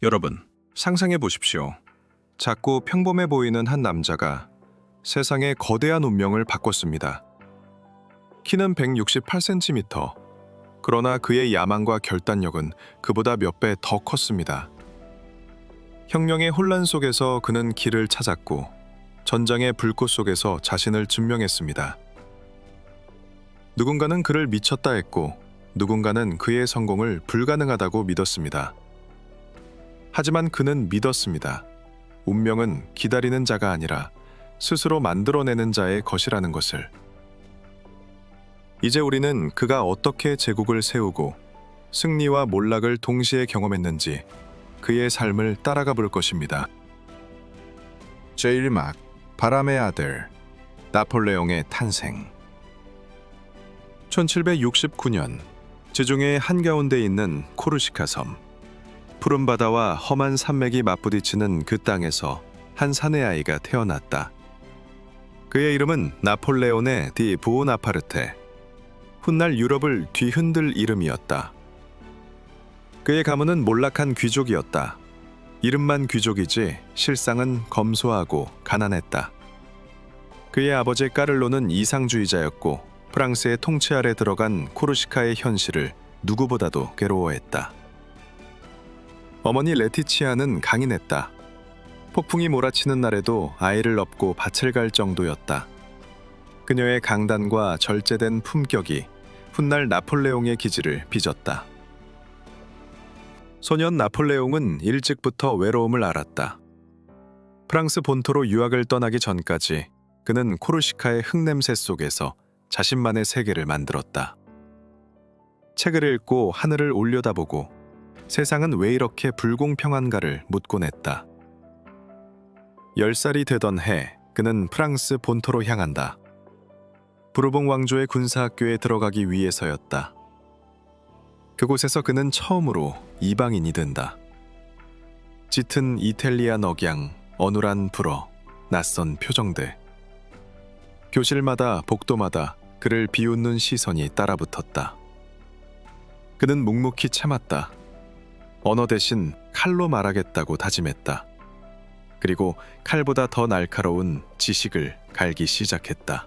여러분, 상상해 보십시오. 작고 평범해 보이는 한 남자가 세상의 거대한 운명을 바꿨습니다. 키는 168cm. 그러나 그의 야망과 결단력은 그보다 몇 배 더 컸습니다. 혁명의 혼란 속에서 그는 길을 찾았고 전장의 불꽃 속에서 자신을 증명했습니다. 누군가는 그를 미쳤다 했고 누군가는 그의 성공을 불가능하다고 믿었습니다. 하지만 그는 믿었습니다. 운명은 기다리는 자가 아니라 스스로 만들어내는 자의 것이라는 것을. 이제 우리는 그가 어떻게 제국을 세우고 승리와 몰락을 동시에 경험했는지 그의 삶을 따라가 볼 것입니다. 제1막 바람의 아들 나폴레옹의 탄생. 1769년 지중해 한가운데 있는 코르시카 섬. 푸른 바다와 험한 산맥이 맞부딪히는 그 땅에서 한 사내 아이가 태어났다. 그의 이름은 나폴레오네 디 부오나파르테. 훗날 유럽을 뒤흔들 이름이었다. 그의 가문은 몰락한 귀족이었다. 이름만 귀족이지 실상은 검소하고 가난했다. 그의 아버지 까를로는 이상주의자였고 프랑스의 통치 아래 들어간 코르시카의 현실을 누구보다도 괴로워했다. 어머니 레티치아는 강인했다. 폭풍이 몰아치는 날에도 아이를 업고 밭을 갈 정도였다. 그녀의 강단과 절제된 품격이 훗날 나폴레옹의 기질을 빚었다. 소년 나폴레옹은 일찍부터 외로움을 알았다. 프랑스 본토로 유학을 떠나기 전까지 그는 코르시카의 흙냄새 속에서 자신만의 세계를 만들었다. 책을 읽고 하늘을 올려다보고 세상은 왜 이렇게 불공평한가를 묻곤 했다. 10살이 되던 해 그는 프랑스 본토로 향한다. 부르봉 왕조의 군사학교에 들어가기 위해서였다. 그곳에서 그는 처음으로 이방인이 된다. 짙은 이탈리안 억양, 어눌한 불어, 낯선 표정들. 교실마다 복도마다 그를 비웃는 시선이 따라붙었다. 그는 묵묵히 참았다. 언어 대신 칼로 말하겠다고 다짐했다. 그리고 칼보다 더 날카로운 지식을 갈기 시작했다.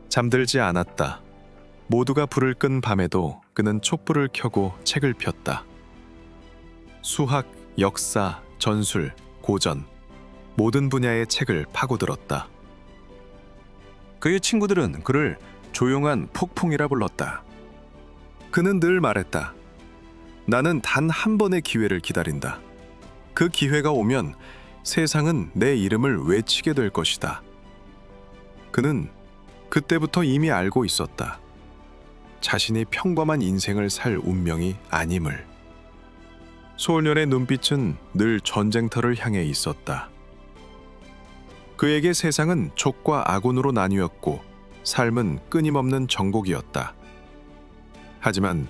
잠들지 않았다. 모두가 불을 끈 밤에도 그는 촛불을 켜고 책을 폈다. 수학, 역사, 전술, 고전, 모든 분야의 책을 파고들었다. 그의 친구들은 그를 조용한 폭풍이라 불렀다. 그는 늘 말했다. 나는 단 한 번의 기회를 기다린다. 그 기회가 오면 세상은 내 이름을 외치게 될 것이다. 그는 그때부터 이미 알고 있었다. 자신이 평범한 인생을 살 운명이 아님을. 소년의 눈빛은 늘 전쟁터를 향해 있었다. 그에게 세상은 족과 아군으로 나뉘었고 삶은 끊임없는 정복이었다. 하지만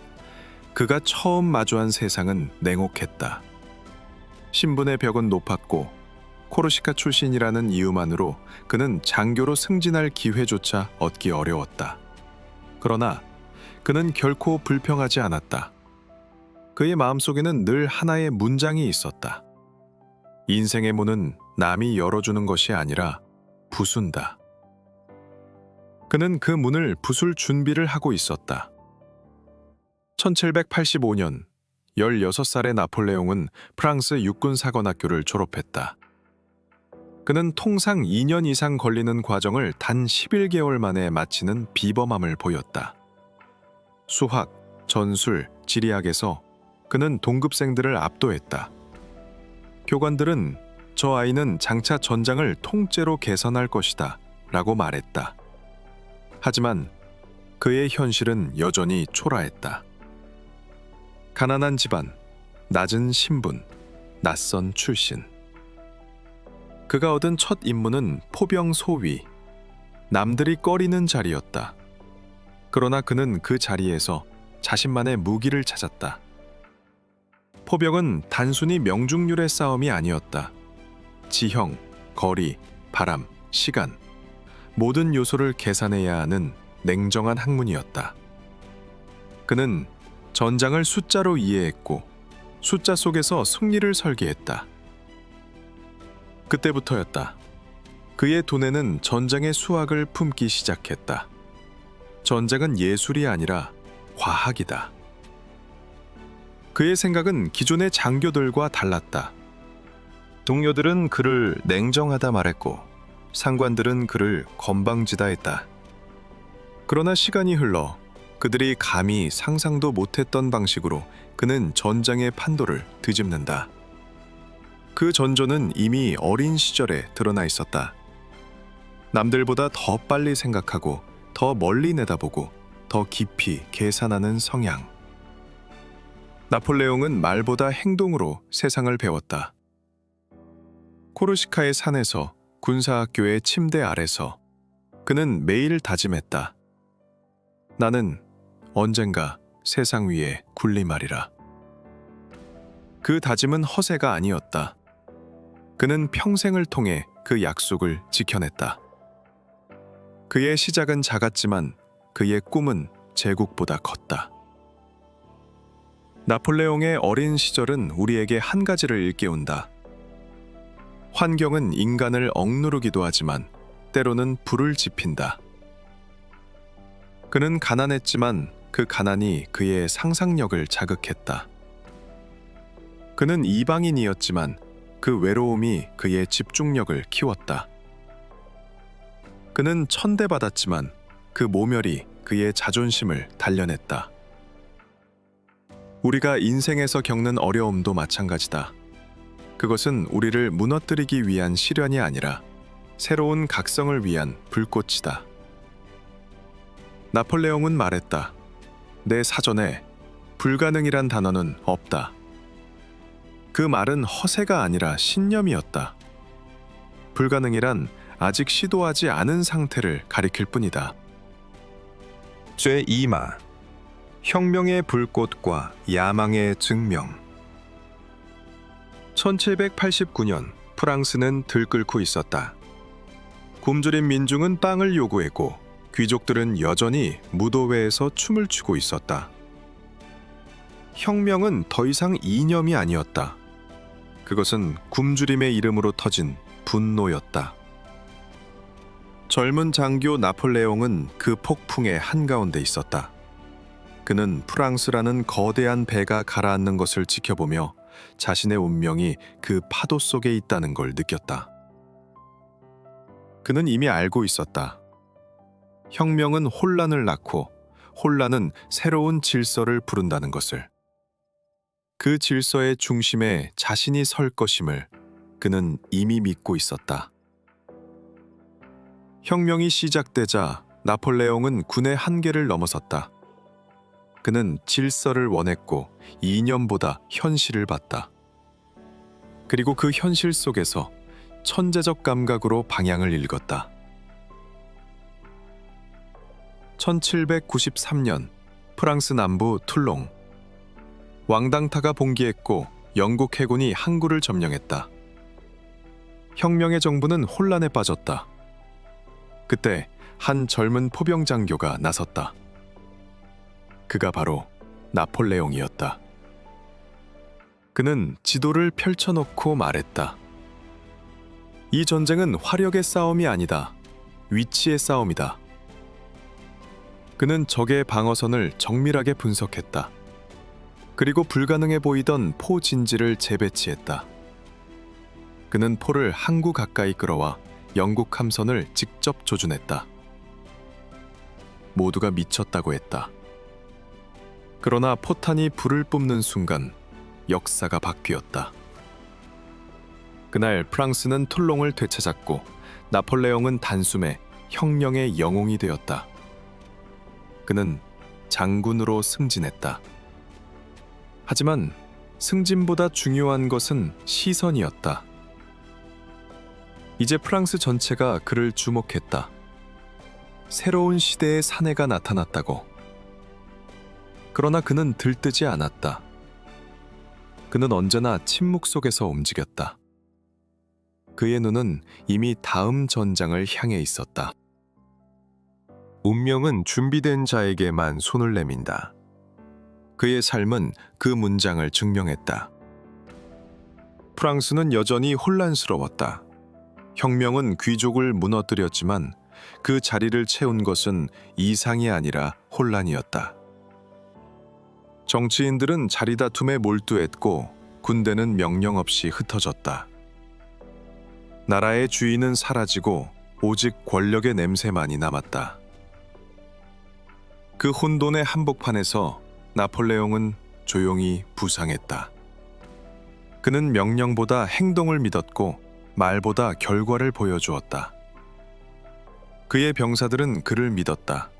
그가 처음 마주한 세상은 냉혹했다. 신분의 벽은 높았고 코르시카 출신이라는 이유만으로 그는 장교로 승진할 기회조차 얻기 어려웠다. 그러나 그는 결코 불평하지 않았다. 그의 마음속에는 늘 하나의 문장이 있었다. 인생의 문은 남이 열어주는 것이 아니라 부순다. 그는 그 문을 부술 준비를 하고 있었다. 1785년 16살의 나폴레옹은 프랑스 육군사관학교를 졸업했다. 그는 통상 2년 이상 걸리는 과정을 단 11개월 만에 마치는 비범함을 보였다. 수학, 전술, 지리학에서 그는 동급생들을 압도했다. 교관들은 저 아이는 장차 전장을 통째로 개선할 것이다 라고 말했다. 하지만 그의 현실은 여전히 초라했다. 가난한 집안, 낮은 신분, 낯선 출신. 그가 얻은 첫 임무는 포병 소위, 남들이 꺼리는 자리였다. 그러나 그는 그 자리에서 자신만의 무기를 찾았다. 포병은 단순히 명중률의 싸움이 아니었다. 지형, 거리, 바람, 시간, 모든 요소를 계산해야 하는 냉정한 학문이었다. 그는 전장을 숫자로 이해했고 숫자 속에서 승리를 설계했다. 그때부터였다. 그의 두뇌는 전쟁의 수학을 품기 시작했다. 전쟁은 예술이 아니라 과학이다. 그의 생각은 기존의 장교들과 달랐다. 동료들은 그를 냉정하다 말했고 상관들은 그를 건방지다 했다. 그러나 시간이 흘러 그들이 감히 상상도 못했던 방식으로 그는 전장의 판도를 뒤집는다. 그 전조는 이미 어린 시절에 드러나 있었다. 남들보다 더 빨리 생각하고 더 멀리 내다보고 더 깊이 계산하는 성향. 나폴레옹은 말보다 행동으로 세상을 배웠다. 코르시카의 산에서 군사학교의 침대 아래서 그는 매일 다짐했다. 나는 언젠가 세상 위에 군림하리라. 그 다짐은 허세가 아니었다. 그는 평생을 통해 그 약속을 지켜냈다. 그의 시작은 작았지만 그의 꿈은 제국보다 컸다. 나폴레옹의 어린 시절은 우리에게 한 가지를 일깨운다. 환경은 인간을 억누르기도 하지만 때로는 불을 지핀다. 그는 가난했지만 그 가난이 그의 상상력을 자극했다. 그는 이방인이었지만 그 외로움이 그의 집중력을 키웠다. 그는 천대받았지만 그 모멸이 그의 자존심을 단련했다. 우리가 인생에서 겪는 어려움도 마찬가지다. 그것은 우리를 무너뜨리기 위한 시련이 아니라 새로운 각성을 위한 불꽃이다. 나폴레옹은 말했다. 내 사전에 불가능이란 단어는 없다. 그 말은 허세가 아니라 신념이었다. 불가능이란 아직 시도하지 않은 상태를 가리킬 뿐이다. 제2마 혁명의 불꽃과 야망의 증명. 1789년 프랑스는 들끓고 있었다. 굶주린 민중은 빵을 요구했고 귀족들은 여전히 무도회에서 춤을 추고 있었다. 혁명은 더 이상 이념이 아니었다. 그것은 굶주림의 이름으로 터진 분노였다. 젊은 장교 나폴레옹은 그 폭풍의 한가운데 있었다. 그는 프랑스라는 거대한 배가 가라앉는 것을 지켜보며 자신의 운명이 그 파도 속에 있다는 걸 느꼈다. 그는 이미 알고 있었다. 혁명은 혼란을 낳고 혼란은 새로운 질서를 부른다는 것을. 그 질서의 중심에 자신이 설 것임을 그는 이미 믿고 있었다. 혁명이 시작되자 나폴레옹은 군의 한계를 넘어섰다. 그는 질서를 원했고 이념보다 현실을 봤다. 그리고 그 현실 속에서 천재적 감각으로 방향을 읽었다. 1793년 프랑스 남부 툴롱. 왕당타가 봉기했고 영국 해군이 항구를 점령했다. 혁명의 정부는 혼란에 빠졌다. 그때 한 젊은 포병 장교가 나섰다. 그가 바로 나폴레옹이었다. 그는 지도를 펼쳐놓고 말했다. 이 전쟁은 화력의 싸움이 아니다. 위치의 싸움이다. 그는 적의 방어선을 정밀하게 분석했다. 그리고 불가능해 보이던 포 진지를 재배치했다. 그는 포를 항구 가까이 끌어와 영국 함선을 직접 조준했다. 모두가 미쳤다고 했다. 그러나 포탄이 불을 뿜는 순간 역사가 바뀌었다. 그날 프랑스는 툴롱을 되찾았고 나폴레옹은 단숨에 혁명의 영웅이 되었다. 그는 장군으로 승진했다. 하지만 승진보다 중요한 것은 시선이었다. 이제 프랑스 전체가 그를 주목했다. 새로운 시대의 사내가 나타났다고. 그러나 그는 들뜨지 않았다. 그는 언제나 침묵 속에서 움직였다. 그의 눈은 이미 다음 전장을 향해 있었다. 운명은 준비된 자에게만 손을 내민다. 그의 삶은 그 문장을 증명했다. 프랑스는 여전히 혼란스러웠다. 혁명은 귀족을 무너뜨렸지만 그 자리를 채운 것은 이상이 아니라 혼란이었다. 정치인들은 자리 다툼에 몰두했고 군대는 명령 없이 흩어졌다. 나라의 주인은 사라지고 오직 권력의 냄새만이 남았다. 그 혼돈의 한복판에서 나폴레옹은 조용히 부상했다. 그는 명령보다 행동을 믿었고 말보다 결과를 보여주었다. 그의 병사들은 그를 믿었다.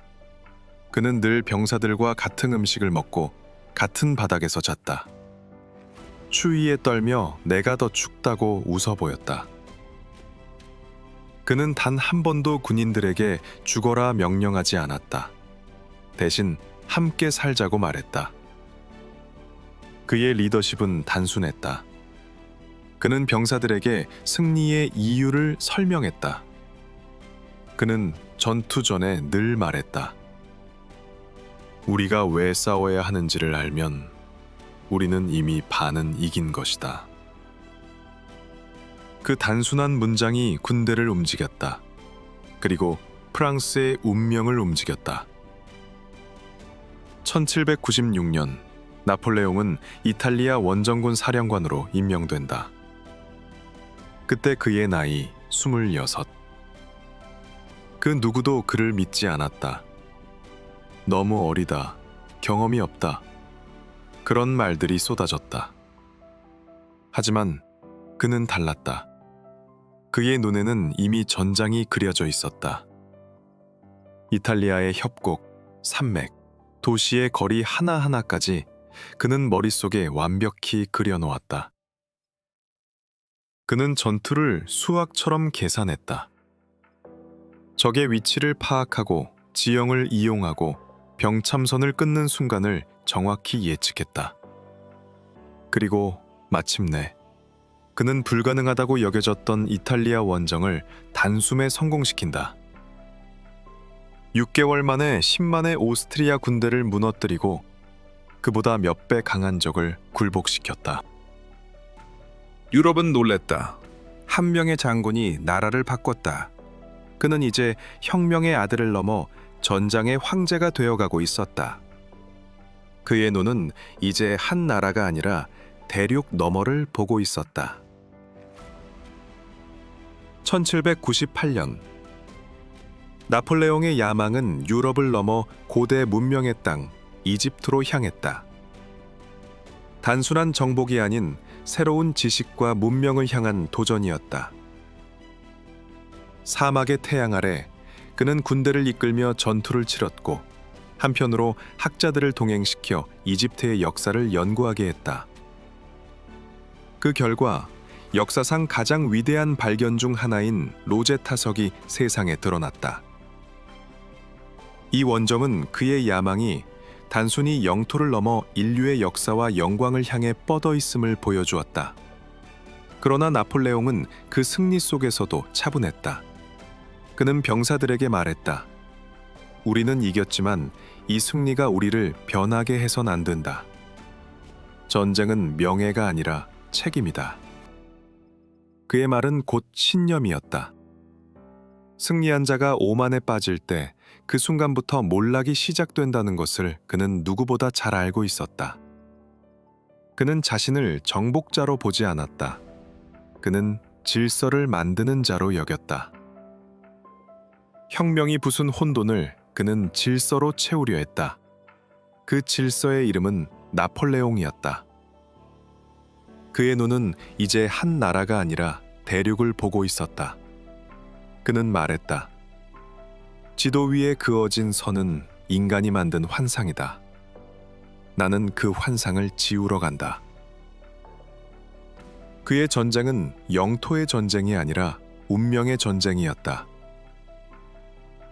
그는 늘 병사들과 같은 음식을 먹고 같은 바닥에서 잤다. 추위에 떨며 내가 더 춥다고 웃어 보였다. 그는 단 한 번도 군인들에게 죽어라 명령하지 않았다. 대신 함께 살자고 말했다. 그의 리더십은 단순했다. 그는 병사들에게 승리의 이유를 설명했다. 그는 전투 전에 늘 말했다. 우리가 왜 싸워야 하는지를 알면 우리는 이미 반은 이긴 것이다. 그 단순한 문장이 군대를 움직였다. 그리고 프랑스의 운명을 움직였다. 1796년 나폴레옹은 이탈리아 원정군 사령관으로 임명된다. 그때 그의 나이 26. 그 누구도 그를 믿지 않았다. 너무 어리다. 경험이 없다. 그런 말들이 쏟아졌다. 하지만 그는 달랐다. 그의 눈에는 이미 전장이 그려져 있었다. 이탈리아의 협곡, 산맥, 도시의 거리 하나하나까지 그는 머릿속에 완벽히 그려놓았다. 그는 전투를 수학처럼 계산했다. 적의 위치를 파악하고 지형을 이용하고 병참선을 끊는 순간을 정확히 예측했다. 그리고 마침내 그는 불가능하다고 여겨졌던 이탈리아 원정을 단숨에 성공시킨다. 6개월 만에 10만의 오스트리아 군대를 무너뜨리고 그보다 몇 배 강한 적을 굴복시켰다. 유럽은 놀랬다. 한 명의 장군이 나라를 바꿨다. 그는 이제 혁명의 아들을 넘어 전장의 황제가 되어가고 있었다. 그의 눈은 이제 한 나라가 아니라 대륙 너머를 보고 있었다. 1798년 나폴레옹의 야망은 유럽을 넘어 고대 문명의 땅 이집트로 향했다. 단순한 정복이 아닌 새로운 지식과 문명을 향한 도전이었다. 사막의 태양 아래 그는 군대를 이끌며 전투를 치렀고 한편으로 학자들을 동행시켜 이집트의 역사를 연구하게 했다. 그 결과 역사상 가장 위대한 발견 중 하나인 로제타석이 세상에 드러났다. 이 원점은 그의 야망이 단순히 영토를 넘어 인류의 역사와 영광을 향해 뻗어 있음을 보여주었다. 그러나 나폴레옹은 그 승리 속에서도 차분했다. 그는 병사들에게 말했다. 우리는 이겼지만 이 승리가 우리를 변하게 해선 안 된다. 전쟁은 명예가 아니라 책임이다. 그의 말은 곧 신념이었다. 승리한 자가 오만에 빠질 때 그 순간부터 몰락이 시작된다는 것을 그는 누구보다 잘 알고 있었다. 그는 자신을 정복자로 보지 않았다. 그는 질서를 만드는 자로 여겼다. 혁명이 부순 혼돈을 그는 질서로 채우려 했다. 그 질서의 이름은 나폴레옹이었다. 그의 눈은 이제 한 나라가 아니라 대륙을 보고 있었다. 그는 말했다. 지도 위에 그어진 선은 인간이 만든 환상이다. 나는 그 환상을 지우러 간다. 그의 전쟁은 영토의 전쟁이 아니라 운명의 전쟁이었다.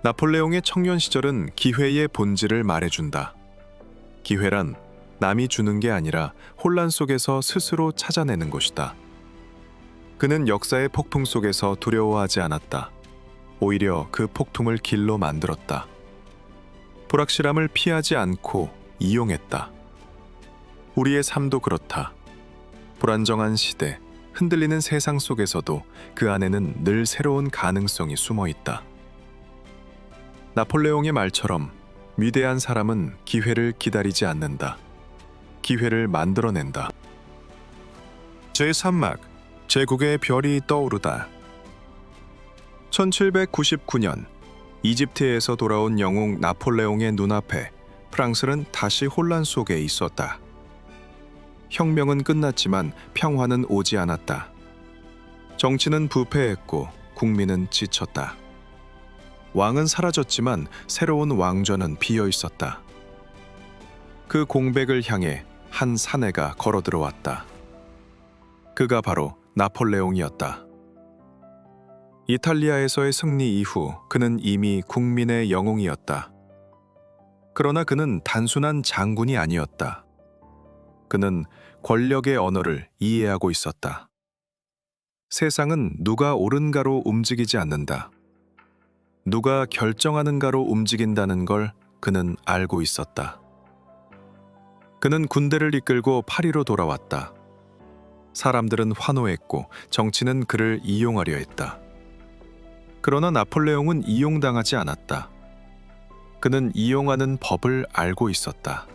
나폴레옹의 청년 시절은 기회의 본질을 말해준다. 기회란 남이 주는 게 아니라 혼란 속에서 스스로 찾아내는 것이다. 그는 역사의 폭풍 속에서 두려워하지 않았다. 오히려 그 폭풍을 길로 만들었다. 불확실함을 피하지 않고 이용했다. 우리의 삶도 그렇다. 불안정한 시대, 흔들리는 세상 속에서도 그 안에는 늘 새로운 가능성이 숨어 있다. 나폴레옹의 말처럼 위대한 사람은 기회를 기다리지 않는다. 기회를 만들어낸다. 제3막 제국의 별이 떠오르다. 1799년 이집트에서 돌아온 영웅 나폴레옹의 눈앞에 프랑스는 다시 혼란 속에 있었다. 혁명은 끝났지만 평화는 오지 않았다. 정치는 부패했고 국민은 지쳤다. 왕은 사라졌지만 새로운 왕좌는 비어 있었다. 그 공백을 향해 한 사내가 걸어 들어왔다. 그가 바로 나폴레옹이었다. 이탈리아에서의 승리 이후 그는 이미 국민의 영웅이었다. 그러나 그는 단순한 장군이 아니었다. 그는 권력의 언어를 이해하고 있었다. 세상은 누가 옳은가로 움직이지 않는다. 누가 결정하는가로 움직인다는 걸 그는 알고 있었다. 그는 군대를 이끌고 파리로 돌아왔다. 사람들은 환호했고 정치는 그를 이용하려 했다. 그러나 나폴레옹은 이용당하지 않았다. 그는 이용하는 법을 알고 있었다.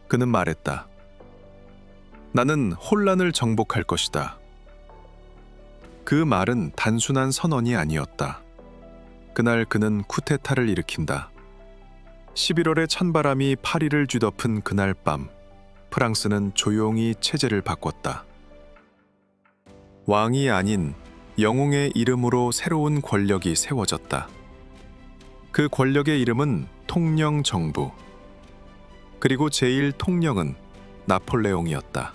그는 말했다. 나는 혼란을 정복할 것이다. 그 말은 단순한 선언이 아니었다. 그날 그는 쿠데타를 일으킨다. 11월의 찬바람이 파리를 뒤덮은 그날 밤, 프랑스는 조용히 체제를 바꿨다. 왕이 아닌 영웅의 이름으로 새로운 권력이 세워졌다. 그 권력의 이름은 통령정부. 그리고 제1통령은 나폴레옹이었다.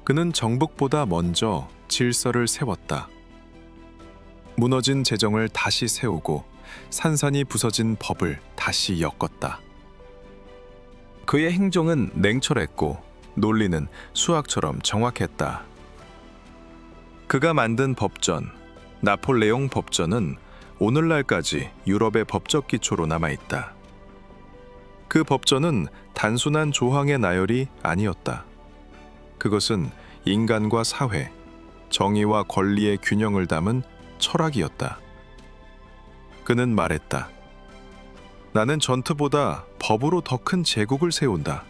그는 정복보다 먼저 질서를 세웠다. 무너진 재정을 다시 세우고 산산이 부서진 법을 다시 엮었다. 그의 행정은 냉철했고 논리는 수학처럼 정확했다. 그가 만든 법전, 나폴레옹 법전은 오늘날까지 유럽의 법적 기초로 남아있다. 그 법전은 단순한 조항의 나열이 아니었다. 그것은 인간과 사회, 정의와 권리의 균형을 담은 철학이었다. 그는 말했다. 나는 전투보다 법으로 더 큰 제국을 세운다.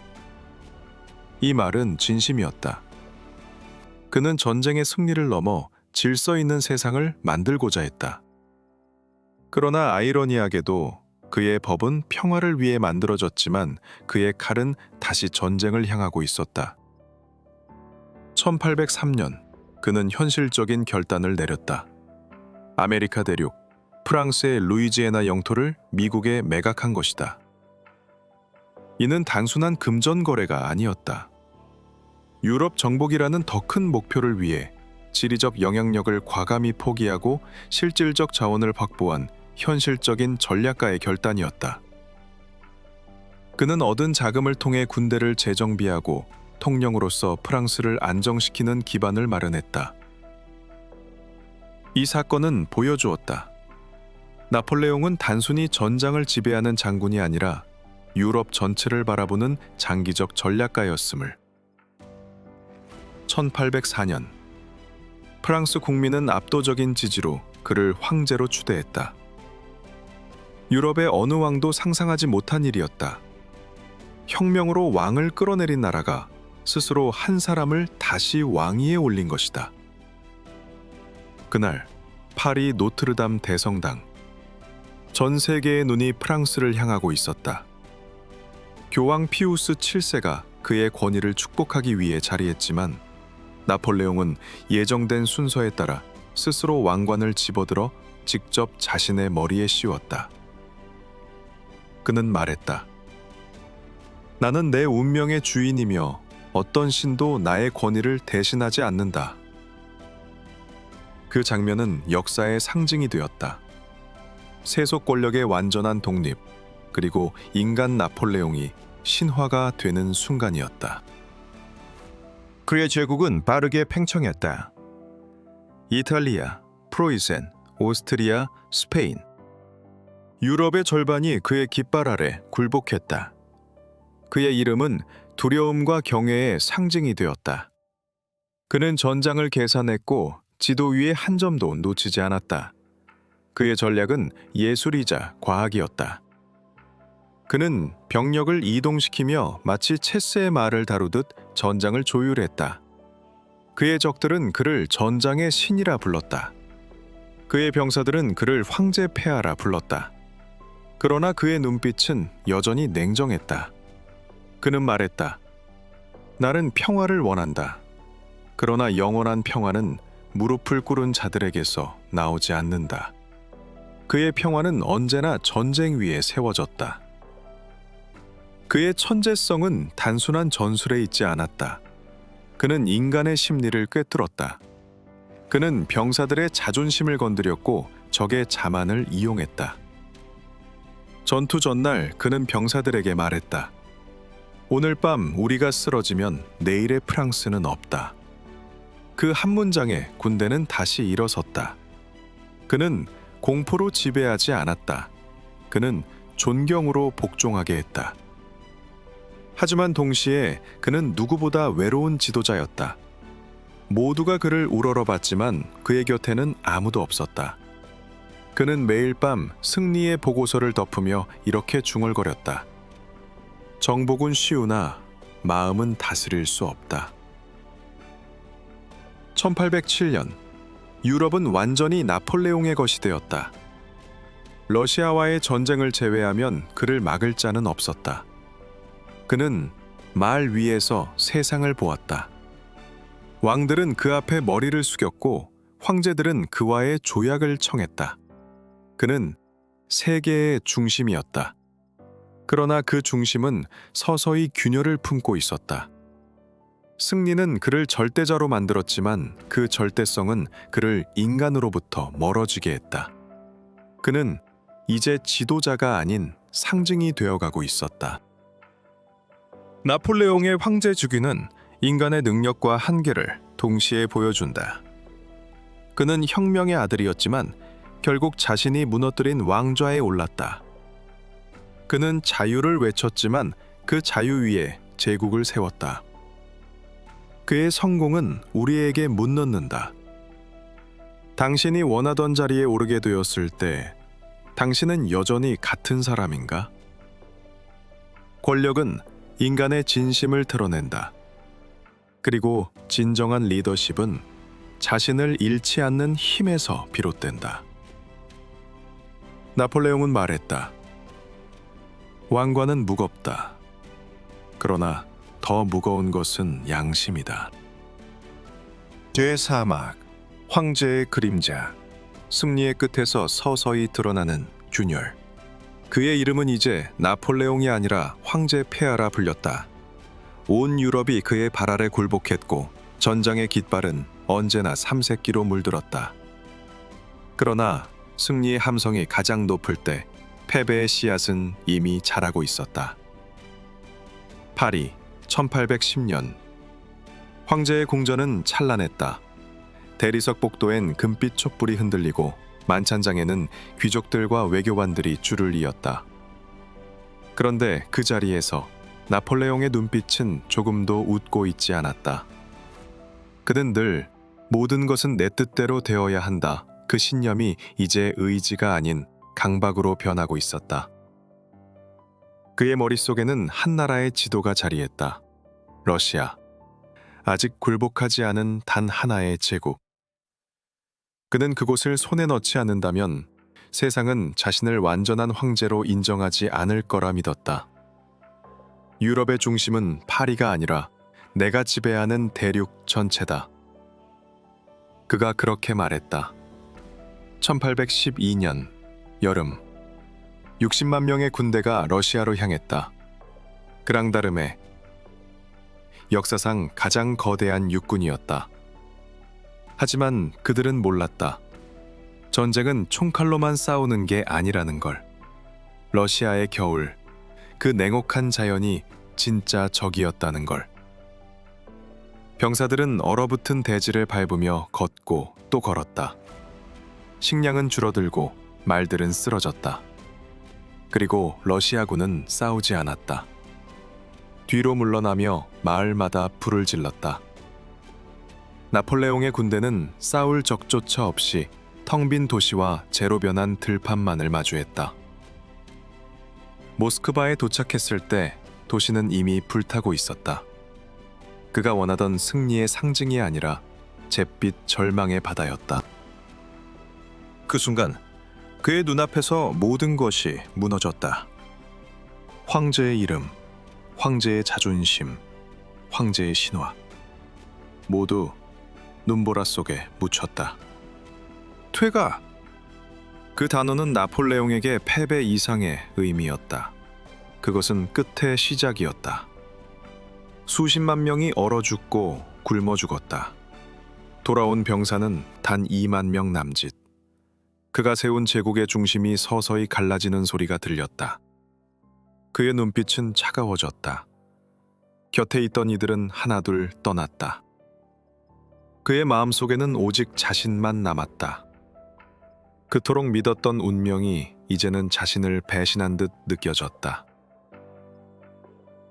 이 말은 진심이었다. 그는 전쟁의 승리를 넘어 질서 있는 세상을 만들고자 했다. 그러나 아이러니하게도 그의 법은 평화를 위해 만들어졌지만 그의 칼은 다시 전쟁을 향하고 있었다. 1803년 그는 현실적인 결단을 내렸다. 아메리카 대륙, 프랑스의 루이지애나 영토를 미국에 매각한 것이다. 이는 단순한 금전 거래가 아니었다. 유럽 정복이라는 더 큰 목표를 위해 지리적 영향력을 과감히 포기하고 실질적 자원을 확보한 현실적인 전략가의 결단이었다. 그는 얻은 자금을 통해 군대를 재정비하고 통령으로서 프랑스를 안정시키는 기반을 마련했다. 이 사건은 보여주었다. 나폴레옹은 단순히 전장을 지배하는 장군이 아니라 유럽 전체를 바라보는 장기적 전략가였음을. 1804년 프랑스 국민은 압도적인 지지로 그를 황제로 추대했다. 유럽의 어느 왕도 상상하지 못한 일이었다. 혁명으로 왕을 끌어내린 나라가 스스로 한 사람을 다시 왕위에 올린 것이다. 그날 파리 노트르담 대성당. 전 세계의 눈이 프랑스를 향하고 있었다. 교황 피우스 7세가 그의 권위를 축복하기 위해 자리했지만 나폴레옹은 예정된 순서에 따라 스스로 왕관을 집어들어 직접 자신의 머리에 씌웠다. 그는 말했다. 나는 내 운명의 주인이며 어떤 신도 나의 권위를 대신하지 않는다. 그 장면은 역사의 상징이 되었다. 세속 권력의 완전한 독립, 그리고 인간 나폴레옹이 신화가 되는 순간이었다. 그의 제국은 빠르게 팽창했다. 이탈리아, 프로이센, 오스트리아, 스페인. 유럽의 절반이 그의 깃발 아래 굴복했다. 그의 이름은 두려움과 경외의 상징이 되었다. 그는 전장을 계산했고 지도 위에 한 점도 놓치지 않았다. 그의 전략은 예술이자 과학이었다. 그는 병력을 이동시키며 마치 체스의 말을 다루듯 전장을 조율했다. 그의 적들은 그를 전장의 신이라 불렀다. 그의 병사들은 그를 황제 폐하라 불렀다. 그러나 그의 눈빛은 여전히 냉정했다. 그는 말했다. 나는 평화를 원한다. 그러나 영원한 평화는 무릎을 꿇은 자들에게서 나오지 않는다. 그의 평화는 언제나 전쟁 위에 세워졌다. 그의 천재성은 단순한 전술에 있지 않았다. 그는 인간의 심리를 꿰뚫었다. 그는 병사들의 자존심을 건드렸고 적의 자만을 이용했다. 전투 전날 그는 병사들에게 말했다. 오늘 밤 우리가 쓰러지면 내일의 프랑스는 없다. 그 한 문장에 군대는 다시 일어섰다. 그는 공포로 지배하지 않았다. 그는 존경으로 복종하게 했다. 하지만 동시에 그는 누구보다 외로운 지도자였다. 모두가 그를 우러러봤지만 그의 곁에는 아무도 없었다. 그는 매일 밤 승리의 보고서를 덮으며 이렇게 중얼거렸다. 정복은 쉬우나 마음은 다스릴 수 없다. 1807년 유럽은 완전히 나폴레옹의 것이 되었다. 러시아와의 전쟁을 제외하면 그를 막을 자는 없었다. 그는 말 위에서 세상을 보았다. 왕들은 그 앞에 머리를 숙였고 황제들은 그와의 조약을 청했다. 그는 세계의 중심이었다. 그러나 그 중심은 서서히 균열을 품고 있었다. 승리는 그를 절대자로 만들었지만 그 절대성은 그를 인간으로부터 멀어지게 했다. 그는 이제 지도자가 아닌 상징이 되어가고 있었다. 나폴레옹의 황제 주기는 인간의 능력과 한계를 동시에 보여준다. 그는 혁명의 아들이었지만 결국 자신이 무너뜨린 왕좌에 올랐다. 그는 자유를 외쳤지만 그 자유 위에 제국을 세웠다. 그의 성공은 우리에게 묻는다. 당신이 원하던 자리에 오르게 되었을 때 당신은 여전히 같은 사람인가? 권력은 인간의 진심을 드러낸다. 그리고 진정한 리더십은 자신을 잃지 않는 힘에서 비롯된다. 나폴레옹은 말했다. 왕관은 무겁다. 그러나 더 무거운 것은 양심이다. 대사막, 황제의 그림자, 승리의 끝에서 서서히 드러나는 균열. 그의 이름은 이제 나폴레옹이 아니라 황제 폐하라 불렸다. 온 유럽이 그의 발 아래 굴복했고 전장의 깃발은 언제나 삼색기로 물들었다. 그러나 승리의 함성이 가장 높을 때 패배의 씨앗은 이미 자라고 있었다. 파리, 1810년. 황제의 궁전은 찬란했다. 대리석 복도엔 금빛 촛불이 흔들리고 만찬장에는 귀족들과 외교관들이 줄을 이었다. 그런데 그 자리에서 나폴레옹의 눈빛은 조금도 웃고 있지 않았다. 그는 늘 모든 것은 내 뜻대로 되어야 한다. 그 신념이 이제 의지가 아닌 강박으로 변하고 있었다. 그의 머릿속에는 한 나라의 지도가 자리했다. 러시아. 아직 굴복하지 않은 단 하나의 제국. 그는 그곳을 손에 넣지 않는다면 세상은 자신을 완전한 황제로 인정하지 않을 거라 믿었다. 유럽의 중심은 파리가 아니라 내가 지배하는 대륙 전체다. 그가 그렇게 말했다. 1812년 여름 60만 명의 군대가 러시아로 향했다. 그랑다름에 역사상 가장 거대한 육군이었다. 하지만 그들은 몰랐다. 전쟁은 총칼로만 싸우는 게 아니라는 걸. 러시아의 겨울, 그 냉혹한 자연이 진짜 적이었다는 걸. 병사들은 얼어붙은 대지를 밟으며 걷고 또 걸었다. 식량은 줄어들고 말들은 쓰러졌다. 그리고 러시아군은 싸우지 않았다. 뒤로 물러나며 마을마다 불을 질렀다. 나폴레옹의 군대는 싸울 적조차 없이 텅 빈 도시와 제로 변한 들판만을 마주했다. 모스크바에 도착했을 때 도시는 이미 불타고 있었다. 그가 원하던 승리의 상징이 아니라 잿빛 절망의 바다였다. 그 순간 그의 눈앞에서 모든 것이 무너졌다. 황제의 이름, 황제의 자존심, 황제의 신화, 모두 눈보라 속에 묻혔다. 퇴가! 그 단어는 나폴레옹에게 패배 이상의 의미였다. 그것은 끝의 시작이었다. 수십만 명이 얼어 죽고 굶어 죽었다. 돌아온 병사는 단 2만 명 남짓. 그가 세운 제국의 중심이 서서히 갈라지는 소리가 들렸다. 그의 눈빛은 차가워졌다. 곁에 있던 이들은 하나둘 떠났다. 그의 마음속에는 오직 자신만 남았다. 그토록 믿었던 운명이 이제는 자신을 배신한 듯 느껴졌다.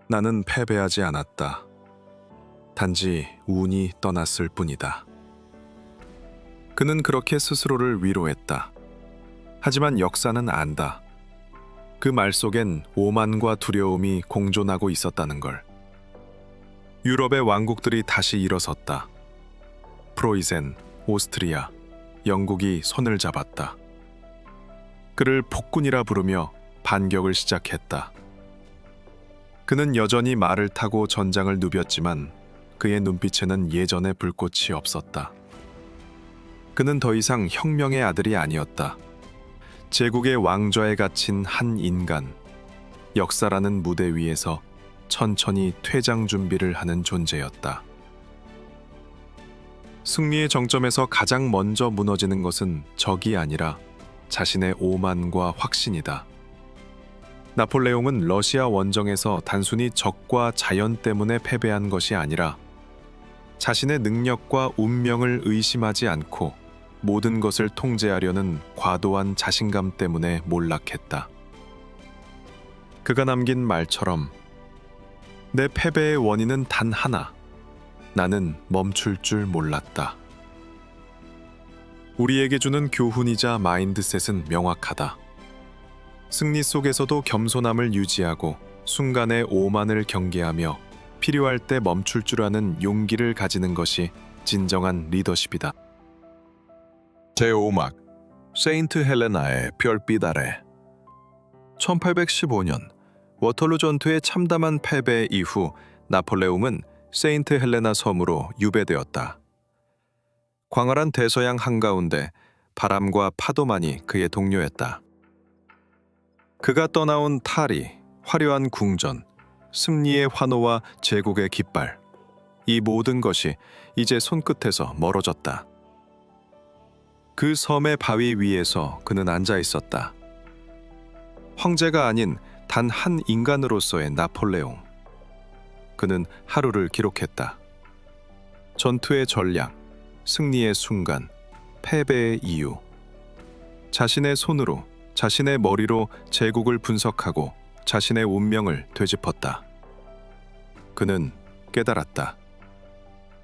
나는 패배하지 않았다. 단지 운이 떠났을 뿐이다. 그는 그렇게 스스로를 위로했다. 하지만 역사는 안다. 그 말 속엔 오만과 두려움이 공존하고 있었다는 걸. 유럽의 왕국들이 다시 일어섰다. 프로이센, 오스트리아, 영국이 손을 잡았다. 그를 폭군이라 부르며 반격을 시작했다. 그는 여전히 말을 타고 전장을 누볐지만 그의 눈빛에는 예전의 불꽃이 없었다. 그는 더 이상 혁명의 아들이 아니었다. 제국의 왕좌에 갇힌 한 인간, 역사라는 무대 위에서 천천히 퇴장 준비를 하는 존재였다. 승리의 정점에서 가장 먼저 무너지는 것은 적이 아니라 자신의 오만과 확신이다. 나폴레옹은 러시아 원정에서 단순히 적과 자연 때문에 패배한 것이 아니라 자신의 능력과 운명을 의심하지 않고 모든 것을 통제하려는 과도한 자신감 때문에 몰락했다. 그가 남긴 말처럼 내 패배의 원인은 단 하나. 나는 멈출 줄 몰랐다. 우리에게 주는 교훈이자 마인드셋은 명확하다. 승리 속에서도 겸손함을 유지하고 순간의 오만을 경계하며 필요할 때 멈출 줄 아는 용기를 가지는 것이 진정한 리더십이다. 제5막 세인트 헬레나의 별빛 아래. 1815년 워털루 전투의 참담한 패배 이후 나폴레옹은 세인트 헬레나 섬으로 유배되었다. 광활한 대서양 한가운데 바람과 파도만이 그의 동료였다. 그가 떠나온 탈이, 화려한 궁전, 승리의 환호와 제국의 깃발, 이 모든 것이 이제 손끝에서 멀어졌다. 그 섬의 바위 위에서 그는 앉아 있었다. 황제가 아닌 단 한 인간으로서의 나폴레옹. 그는 하루를 기록했다. 전투의 전략, 승리의 순간, 패배의 이유. 자신의 손으로, 자신의 머리로 제국을 분석하고 자신의 운명을 되짚었다. 그는 깨달았다.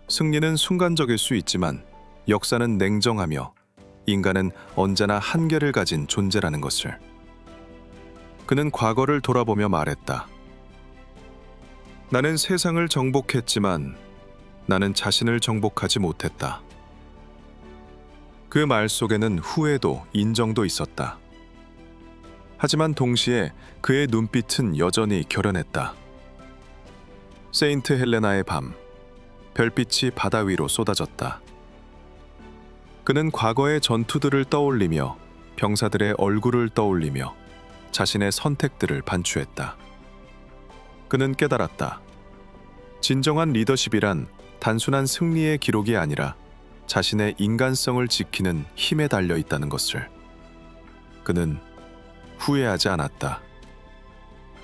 승리는 순간적일 수 있지만 역사는 냉정하며 인간은 언제나 한계를 가진 존재라는 것을. 그는 과거를 돌아보며 말했다. 나는 세상을 정복했지만 나는 자신을 정복하지 못했다. 그 말 속에는 후회도 인정도 있었다. 하지만 동시에 그의 눈빛은 여전히 결연했다. 세인트 헬레나의 밤, 별빛이 바다 위로 쏟아졌다. 그는 과거의 전투들을 떠올리며 병사들의 얼굴을 떠올리며 자신의 선택들을 반추했다. 그는 깨달았다. 진정한 리더십이란 단순한 승리의 기록이 아니라 자신의 인간성을 지키는 힘에 달려 있다는 것을. 그는 후회하지 않았다.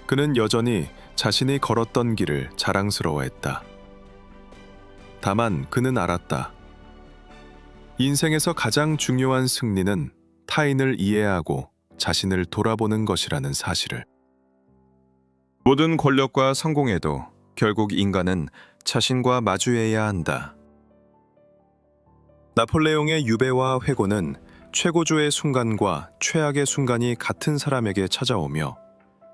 그는 여전히 자신이 걸었던 길을 자랑스러워했다. 다만 그는 알았다. 인생에서 가장 중요한 승리는 타인을 이해하고 자신을 돌아보는 것이라는 사실을. 모든 권력과 성공에도 결국 인간은 자신과 마주해야 한다. 나폴레옹의 유배와 회고는 최고조의 순간과 최악의 순간이 같은 사람에게 찾아오며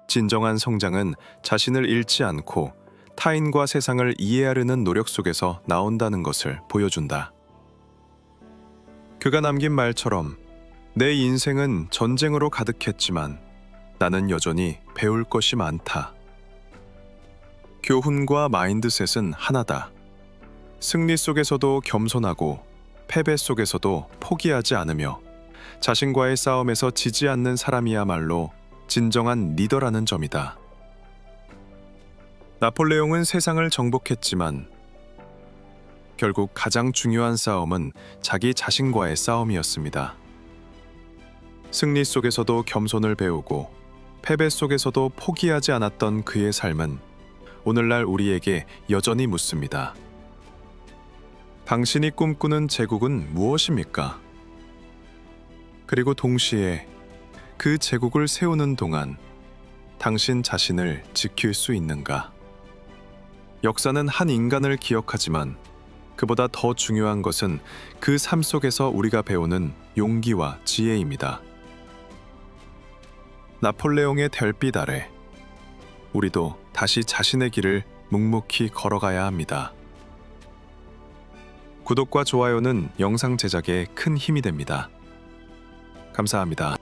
진정한 성장은 자신을 잃지 않고 타인과 세상을 이해하려는 노력 속에서 나온다는 것을 보여준다. 그가 남긴 말처럼 내 인생은 전쟁으로 가득했지만 나는 여전히 배울 것이 많다. 교훈과 마인드셋은 하나다. 승리 속에서도 겸손하고 패배 속에서도 포기하지 않으며 자신과의 싸움에서 지지 않는 사람이야말로 진정한 리더라는 점이다. 나폴레옹은 세상을 정복했지만 결국 가장 중요한 싸움은 자기 자신과의 싸움이었습니다. 승리 속에서도 겸손을 배우고 패배 속에서도 포기하지 않았던 그의 삶은 오늘날 우리에게 여전히 묻습니다. 당신이 꿈꾸는 제국은 무엇입니까? 그리고 동시에 그 제국을 세우는 동안 당신 자신을 지킬 수 있는가? 역사는 한 인간을 기억하지만 그보다 더 중요한 것은 그 삶 속에서 우리가 배우는 용기와 지혜입니다. 나폴레옹의 별빛 아래 우리도 다시 자신의 길을 묵묵히 걸어가야 합니다. 구독과 좋아요는 영상 제작에 큰 힘이 됩니다. 감사합니다.